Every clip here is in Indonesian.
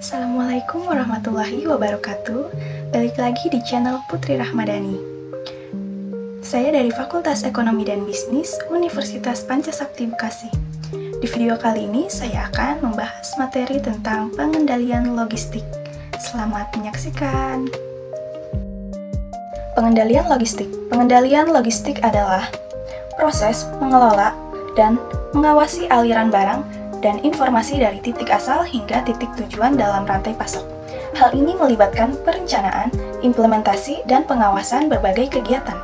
Assalamualaikum warahmatullahi wabarakatuh. Balik lagi di channel Putri Rahmadani. Saya dari Fakultas Ekonomi dan Bisnis Universitas Pancasakti Bekasi. Di video kali ini saya akan membahas materi tentang pengendalian logistik. Selamat menyaksikan. Pengendalian logistik. Pengendalian logistik adalah proses mengelola dan mengawasi aliran barang dan informasi dari titik asal hingga titik tujuan dalam rantai pasok. Hal ini melibatkan perencanaan, implementasi, dan pengawasan berbagai kegiatan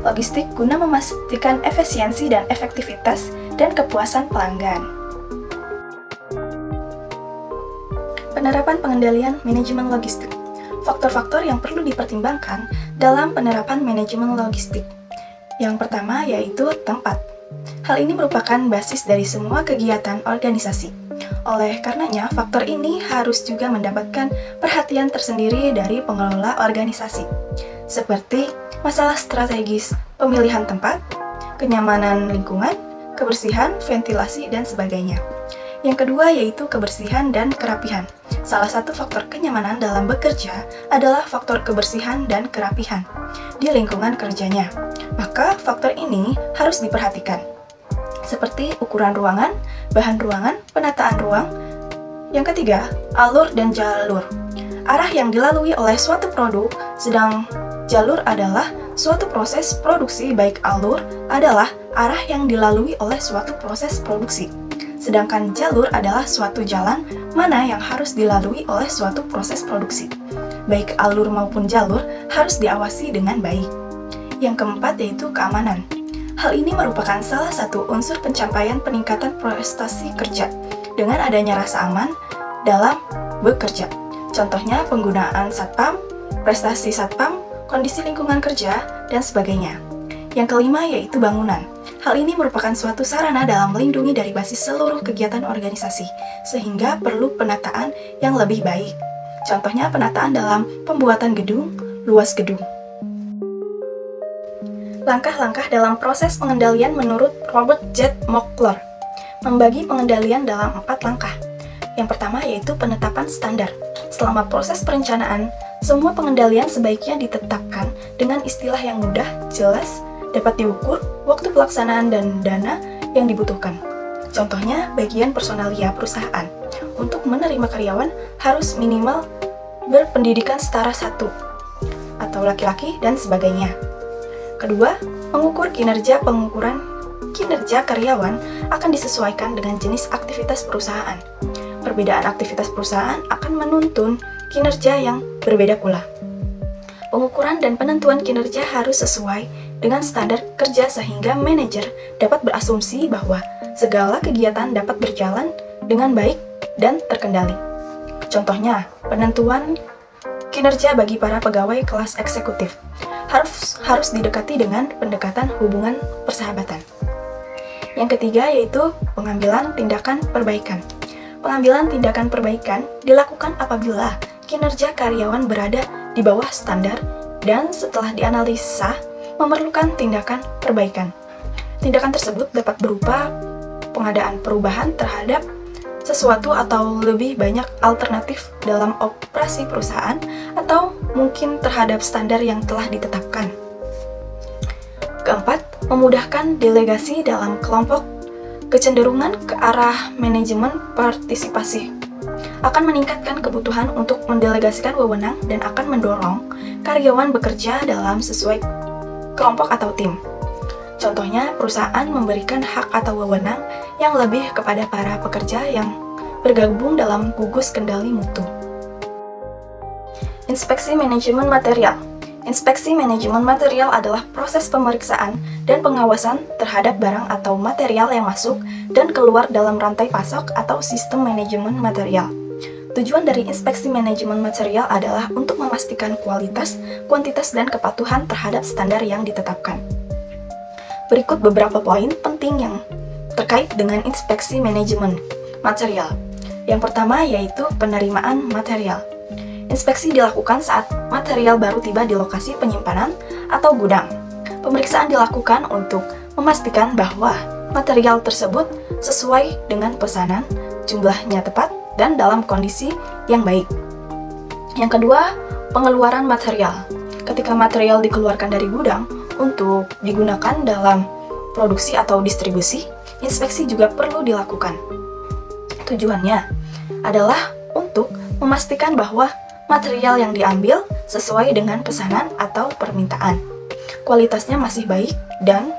logistik guna memastikan efisiensi dan efektivitas dan kepuasan pelanggan. Penerapan pengendalian manajemen logistik. Faktor-faktor yang perlu dipertimbangkan dalam penerapan manajemen logistik. Yang pertama yaitu tempat. Hal ini merupakan basis dari semua kegiatan organisasi. Oleh karenanya, faktor ini harus juga mendapatkan perhatian tersendiri dari pengelola organisasi, seperti masalah strategis, pemilihan tempat, kenyamanan lingkungan, kebersihan, ventilasi, dan sebagainya. Yang kedua yaitu kebersihan dan kerapihan. Salah satu faktor kenyamanan dalam bekerja adalah faktor kebersihan dan kerapihan di lingkungan kerjanya. Maka faktor ini harus diperhatikan, seperti ukuran ruangan, bahan ruangan, penataan ruang. Yang ketiga, alur dan jalur. Arah yang dilalui oleh suatu produk, sedang jalur adalah suatu proses produksi, baik alur adalah arah yang dilalui oleh suatu proses produksi. Sedangkan jalur adalah suatu jalan mana yang harus dilalui oleh suatu proses produksi. Baik alur maupun jalur harus diawasi dengan baik. Yang keempat yaitu keamanan. Hal ini merupakan salah satu unsur pencapaian peningkatan prestasi kerja dengan adanya rasa aman dalam bekerja. Contohnya penggunaan satpam, prestasi satpam, kondisi lingkungan kerja, dan sebagainya. Yang kelima yaitu bangunan. Hal ini merupakan suatu sarana dalam melindungi dari basis seluruh kegiatan organisasi, sehingga perlu penataan yang lebih baik. Contohnya penataan dalam pembuatan gedung, luas gedung. Langkah-langkah dalam proses pengendalian menurut Robert J. McClure membagi pengendalian dalam 4 langkah. Yang pertama yaitu penetapan standar. Selama proses perencanaan, semua pengendalian sebaiknya ditetapkan dengan istilah yang mudah, jelas, dapat diukur, waktu pelaksanaan, dan dana yang dibutuhkan. Contohnya, bagian personalia perusahaan. Untuk menerima karyawan harus minimal berpendidikan setara 1 atau laki-laki dan sebagainya. Kedua, mengukur kinerja. Pengukuran kinerja karyawan akan disesuaikan dengan jenis aktivitas perusahaan. Perbedaan aktivitas perusahaan akan menuntun kinerja yang berbeda pula. Pengukuran dan penentuan kinerja harus sesuai dengan standar kerja sehingga manajer dapat berasumsi bahwa segala kegiatan dapat berjalan dengan baik dan terkendali. Contohnya, penentuan kinerja bagi para pegawai kelas eksekutif harus didekati dengan pendekatan hubungan persahabatan. Yang ketiga yaitu pengambilan tindakan perbaikan. Pengambilan tindakan perbaikan dilakukan apabila kinerja karyawan berada di bawah standar dan setelah dianalisa memerlukan tindakan perbaikan. Tindakan tersebut dapat berupa pengadaan perubahan terhadap sesuatu atau lebih banyak alternatif dalam operasi perusahaan atau mungkin terhadap standar yang telah ditetapkan. Keempat, memudahkan delegasi dalam kelompok. Kecenderungan ke arah manajemen partisipasi akan meningkatkan kebutuhan untuk mendelegasikan wewenang dan akan mendorong karyawan bekerja dalam sesuai kelompok atau tim. Contohnya, perusahaan memberikan hak atau wewenang yang lebih kepada para pekerja yang bergabung dalam gugus kendali mutu. Inspeksi manajemen material. Inspeksi manajemen material adalah proses pemeriksaan dan pengawasan terhadap barang atau material yang masuk dan keluar dalam rantai pasok atau sistem manajemen material. Tujuan dari inspeksi manajemen material adalah untuk memastikan kualitas, kuantitas, dan kepatuhan terhadap standar yang ditetapkan. Berikut beberapa poin penting yang terkait dengan inspeksi manajemen material. Yang pertama yaitu penerimaan material. Inspeksi dilakukan saat material baru tiba di lokasi penyimpanan atau gudang. Pemeriksaan dilakukan untuk memastikan bahwa material tersebut sesuai dengan pesanan, jumlahnya tepat, dan dalam kondisi yang baik. Yang kedua, pengeluaran material. Ketika material dikeluarkan dari gudang untuk digunakan dalam produksi atau distribusi, inspeksi juga perlu dilakukan. Tujuannya adalah untuk memastikan bahwa material yang diambil sesuai dengan pesanan atau permintaan, kualitasnya masih baik, dan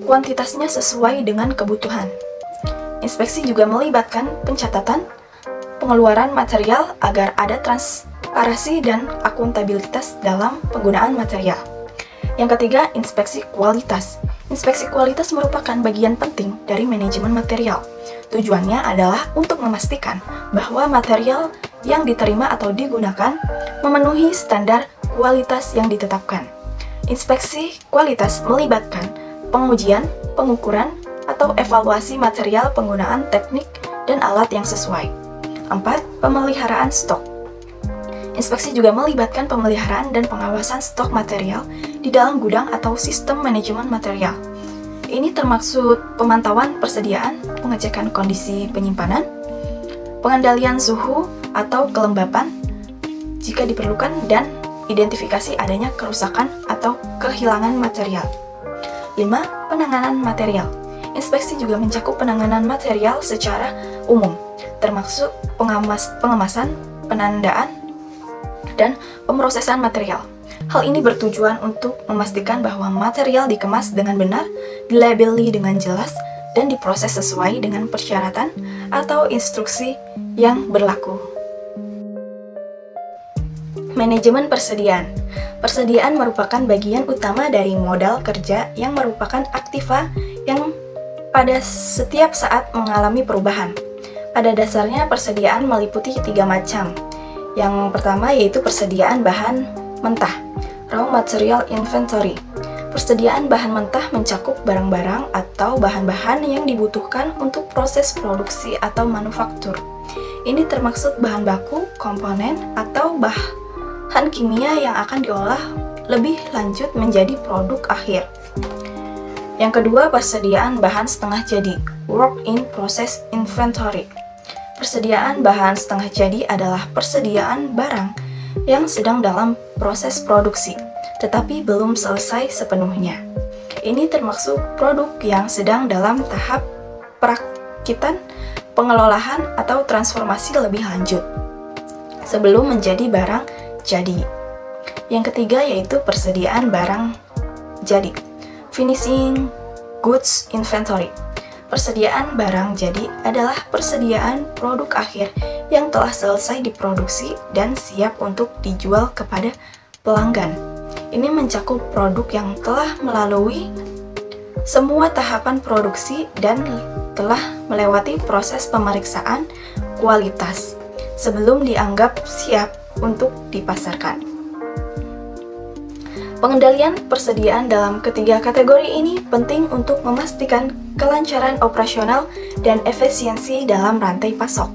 kuantitasnya sesuai dengan kebutuhan. Inspeksi juga melibatkan pencatatan pengeluaran material agar ada transparansi dan akuntabilitas dalam penggunaan material. Yang ketiga, inspeksi kualitas. Inspeksi kualitas merupakan bagian penting dari manajemen material. Tujuannya adalah untuk memastikan bahwa material yang diterima atau digunakan memenuhi standar kualitas yang ditetapkan. Inspeksi kualitas melibatkan pengujian, pengukuran, atau evaluasi material, penggunaan teknik dan alat yang sesuai. 4. Pemeliharaan stok. Inspeksi juga melibatkan pemeliharaan dan pengawasan stok material di dalam gudang atau sistem manajemen material. Ini termaksud pemantauan persediaan, pengecekan kondisi penyimpanan, pengendalian suhu atau kelembapan jika diperlukan, dan identifikasi adanya kerusakan atau kehilangan material. 5. Penanganan material. Inspeksi juga mencakup penanganan material secara umum, termasuk pengemasan, penandaan, dan pemrosesan material. Hal ini bertujuan untuk memastikan bahwa material dikemas dengan benar, dilabeli dengan jelas, dan diproses sesuai dengan persyaratan atau instruksi yang berlaku. Manajemen persediaan. Persediaan merupakan bagian utama dari modal kerja yang merupakan aktiva yang pada setiap saat mengalami perubahan. Pada dasarnya, persediaan meliputi 3 macam. Yang pertama yaitu persediaan bahan mentah, raw material inventory. Persediaan bahan mentah mencakup barang-barang atau bahan-bahan yang dibutuhkan untuk proses produksi atau manufaktur. Ini termaksud bahan baku, komponen, atau bahan kimia yang akan diolah lebih lanjut menjadi produk akhir. Yang kedua, persediaan bahan setengah jadi, work in process inventory. Persediaan bahan setengah jadi adalah persediaan barang yang sedang dalam proses produksi, tetapi belum selesai sepenuhnya. Ini termaksud produk yang sedang dalam tahap perakitan, pengelolaan, atau transformasi lebih lanjut sebelum menjadi barang jadi. Yang ketiga yaitu persediaan barang jadi, finishing goods inventory. Persediaan barang jadi adalah persediaan produk akhir yang telah selesai diproduksi dan siap untuk dijual kepada pelanggan. Ini mencakup produk yang telah melalui semua tahapan produksi dan telah melewati proses pemeriksaan kualitas sebelum dianggap siap untuk dipasarkan. Pengendalian persediaan dalam ketiga kategori ini penting untuk memastikan kelancaran operasional dan efisiensi dalam rantai pasok.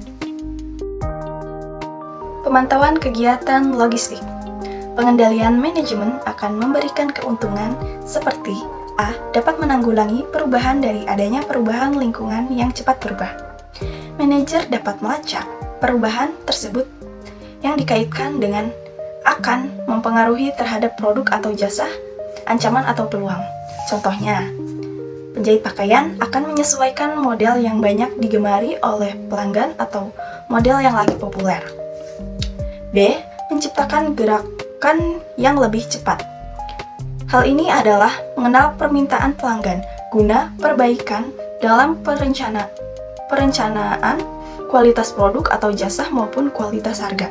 Pemantauan kegiatan logistik. Pengendalian manajemen akan memberikan keuntungan seperti A. Dapat menanggulangi perubahan dari adanya perubahan lingkungan yang cepat berubah. Manajer dapat melacak perubahan tersebut yang dikaitkan dengan akan mempengaruhi terhadap produk atau jasa, ancaman atau peluang. Contohnya, penjahit pakaian akan menyesuaikan model yang banyak digemari oleh pelanggan atau model yang lagi populer. B. Menciptakan gerakan yang lebih cepat. Hal ini adalah mengenal permintaan pelanggan guna perbaikan dalam perencanaan kualitas produk atau jasa maupun kualitas harga.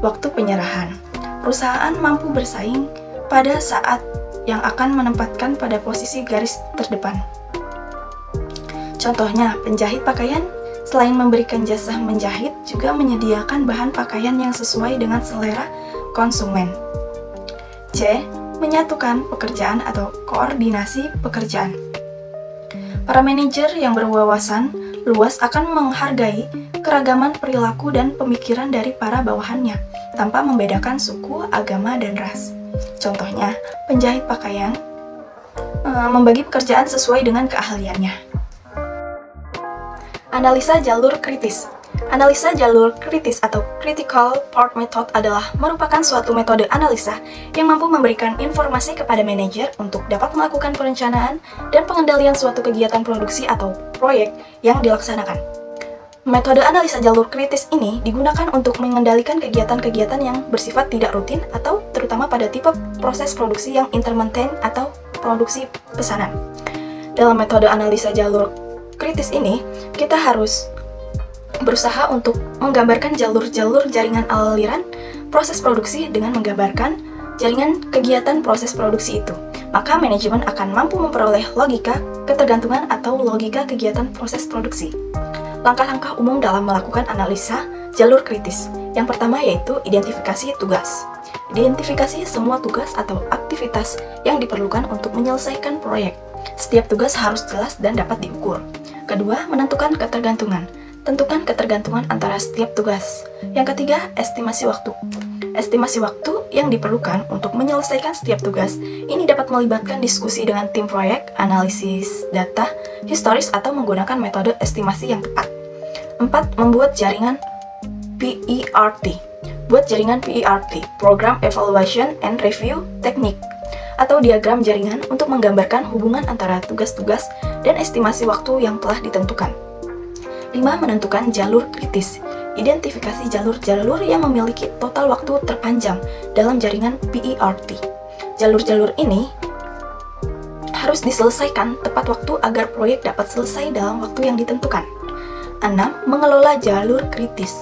Waktu penyerahan. Perusahaan mampu bersaing pada saat yang akan menempatkan pada posisi garis terdepan. Contohnya, penjahit pakaian selain memberikan jasa menjahit juga menyediakan bahan pakaian yang sesuai dengan selera konsumen. C. Menyatukan pekerjaan atau koordinasi pekerjaan. Para manajer yang berwawasan luas akan menghargai keragaman perilaku dan pemikiran dari para bawahannya, tanpa membedakan suku, agama, dan ras. Contohnya, penjahit pakaian membagi pekerjaan sesuai dengan keahliannya. Analisa jalur kritis. Analisa jalur kritis atau critical path method adalah merupakan suatu metode analisa yang mampu memberikan informasi kepada manajer untuk dapat melakukan perencanaan dan pengendalian suatu kegiatan produksi atau proyek yang dilaksanakan. Metode analisa jalur kritis ini digunakan untuk mengendalikan kegiatan-kegiatan yang bersifat tidak rutin atau terutama pada tipe proses produksi yang intermittent atau produksi pesanan. Dalam metode analisa jalur kritis ini, kita harus berusaha untuk menggambarkan jalur-jalur jaringan aliran proses produksi dengan menggambarkan jaringan kegiatan proses produksi itu. Maka manajemen akan mampu memperoleh logika ketergantungan atau logika kegiatan proses produksi. Langkah-langkah umum dalam melakukan analisa jalur kritis. Yang pertama yaitu identifikasi tugas. Identifikasi semua tugas atau aktivitas yang diperlukan untuk menyelesaikan proyek. Setiap tugas harus jelas dan dapat diukur. Kedua, menentukan ketergantungan. Tentukan ketergantungan antara setiap tugas. Yang ketiga, estimasi waktu. Estimasi waktu yang diperlukan untuk menyelesaikan setiap tugas ini dapat melibatkan diskusi dengan tim proyek, analisis data, historis, atau menggunakan metode estimasi yang tepat. 4. Membuat jaringan PERT. Buat jaringan PERT, Program Evaluation and Review Technique, atau diagram jaringan untuk menggambarkan hubungan antara tugas-tugas dan estimasi waktu yang telah ditentukan. 5. Menentukan jalur kritis. Identifikasi jalur-jalur yang memiliki total waktu terpanjang dalam jaringan PERT. Jalur-jalur ini harus diselesaikan tepat waktu agar proyek dapat selesai dalam waktu yang ditentukan. 6. Mengelola jalur kritis.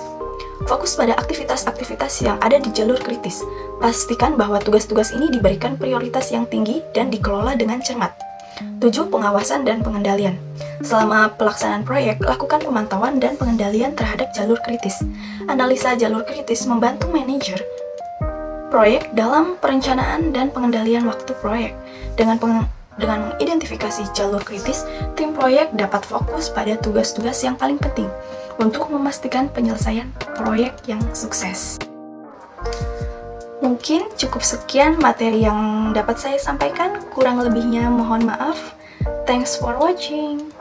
Fokus pada aktivitas-aktivitas yang ada di jalur kritis. Pastikan bahwa tugas-tugas ini diberikan prioritas yang tinggi dan dikelola dengan cermat. 7. Pengawasan dan pengendalian. Selama pelaksanaan proyek, lakukan pemantauan dan pengendalian terhadap jalur kritis. Analisa jalur kritis membantu manajer proyek dalam perencanaan dan pengendalian waktu proyek. Dengan mengidentifikasi jalur kritis, tim proyek dapat fokus pada tugas-tugas yang paling penting untuk memastikan penyelesaian proyek yang sukses. Mungkin cukup sekian materi yang dapat saya sampaikan, kurang lebihnya mohon maaf. Thanks for watching.